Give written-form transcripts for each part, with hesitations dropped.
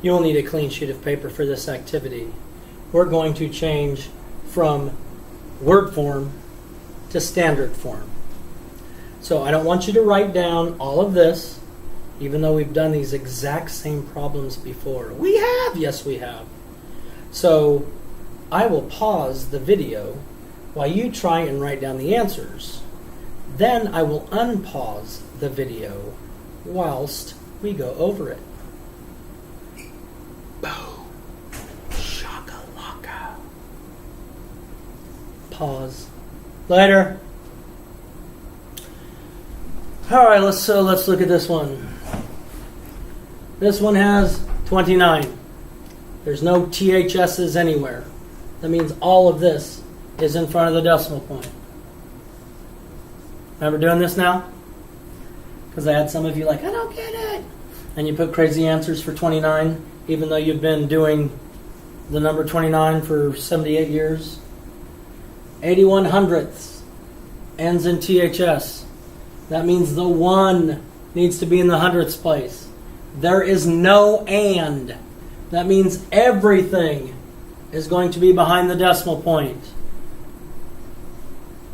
You will need a clean sheet of paper for this activity. We're going to change from word form to standard form. So I don't want you to write down all of this, even though we've done these exact same problems before. We have! Yes, we have. So I will pause the video while you try and write down the answers. Then I will unpause the video whilst we go over it. Boom. Shakalaka. Pause. Later. Alright, let's look at this one. This one has 29. There's no THS's anywhere. That means all of this is in front of the decimal point. Remember doing this now? Because I had some of you like, I don't get it. And you put crazy answers for 29, even though you've been doing the number 29 for 78 years. 81 hundredths ends in THS. That means the 1 needs to be in the hundredths place. There is no and. That means everything is going to be behind the decimal point.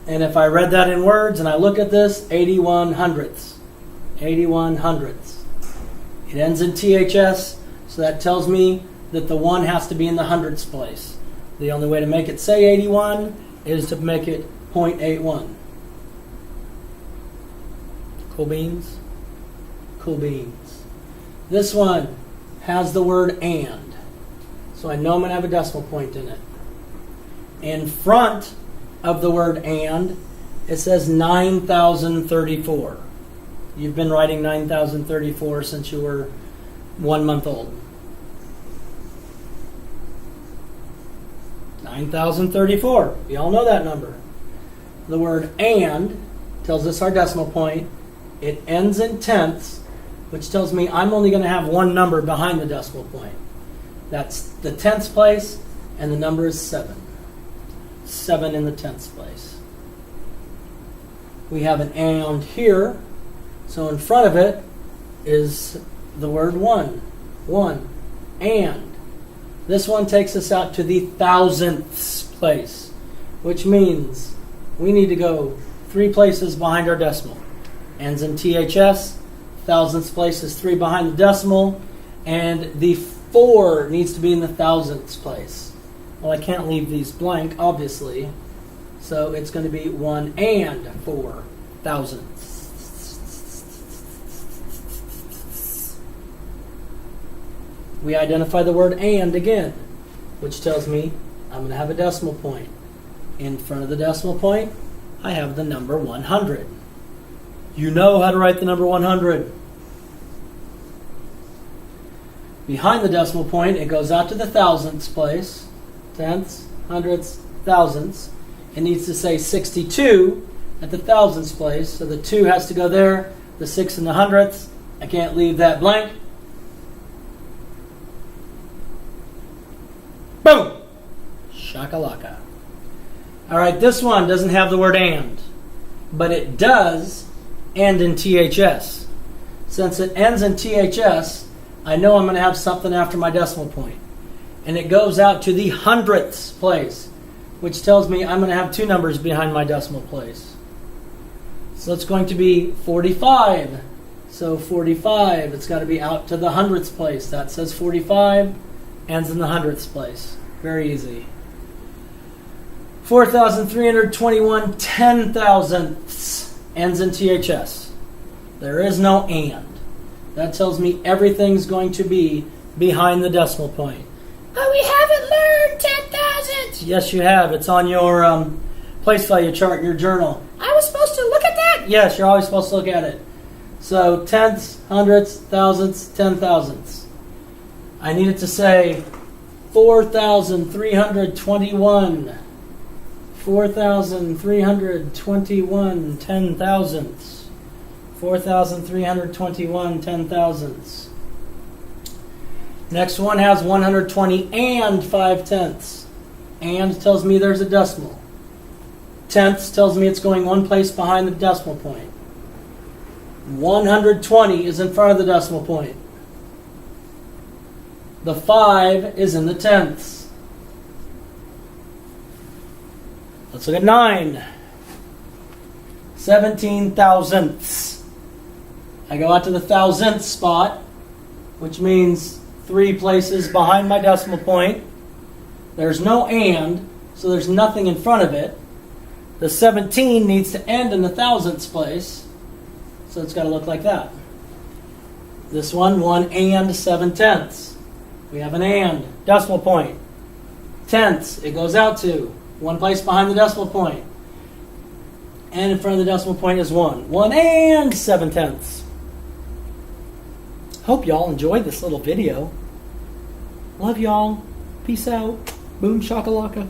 And if I read that in words and I look at this, 81 hundredths. 81 hundredths. It ends in THS, so that tells me that the 1 has to be in the hundredths place. The only way to make it say 81 is to make it 0.81. Cool beans? Cool beans. This one has the word and. So I know I'm going to have a decimal point in it. In front of the word and, it says 9,034. You've been writing 9,034 since you were 1 month old. 9,034. We all know that number. The word and tells us our decimal point. It ends in tenths, which tells me I'm only going to have one number behind the decimal point. That's the tenths place, and the number is 7. 7 in the tenths place. We have an and here, so in front of it is the word 1. 1. And. This one takes us out to the thousandths place, which means we need to go 3 places behind our decimal. Ends in THS, thousandths place is 3 behind the decimal, and the 4 needs to be in the thousandths place. Well, I can't leave these blank, obviously, so it's going to be 1 and 4 thousandths. We identify the word and again, which tells me I'm going to have a decimal point. In front of the decimal point, I have the number 100. You know how to write the number 100. Behind the decimal point, it goes out to the thousandths place. Tenths, hundredths, thousandths. It needs to say 62 at the thousandths place, so the 2 has to go there, the 6 in the hundredths. I can't leave that blank. Boom! Shakalaka. All right, this one doesn't have the word and, but it does end in THS. Since it ends in THS, I know I'm going to have something after my decimal point. And it goes out to the hundredths place, which tells me I'm going to have 2 numbers behind my decimal place. So it's going to be 45. So 45, it's got to be out to the hundredths place. That says 45, ends in the hundredths place. Very easy. 4,321 ten-thousandths ends in THS. There is no and. That tells me everything's going to be behind the decimal point. But we haven't learned 10,000. Yes, you have. It's on your place value chart in your journal. I was supposed to look at that? Yes, you're always supposed to look at it. So tenths, hundredths, thousandths, 10,000ths. I needed to say 4,321. 4,321 ten-thousandths. 4,321 ten-thousandths. Next one has 120 and 5/10. And tells me there's a decimal. Tenths tells me it's going 1 place behind the decimal point. 120 is in front of the decimal point. The 5 is in the tenths. Let's look at 9. 17 thousandths. I go out to the thousandth spot, which means 3 places behind my decimal point. There's no and, so there's nothing in front of it. The 17 needs to end in the thousandths place, so it's got to look like that. This one, 1 and 7 tenths. We have an and, decimal point. Tenths, it goes out to 1 place behind the decimal point. And in front of the decimal point is 1. 1 and 7 tenths. Hope y'all enjoyed this little video. Love y'all. Peace out. Boom shakalaka.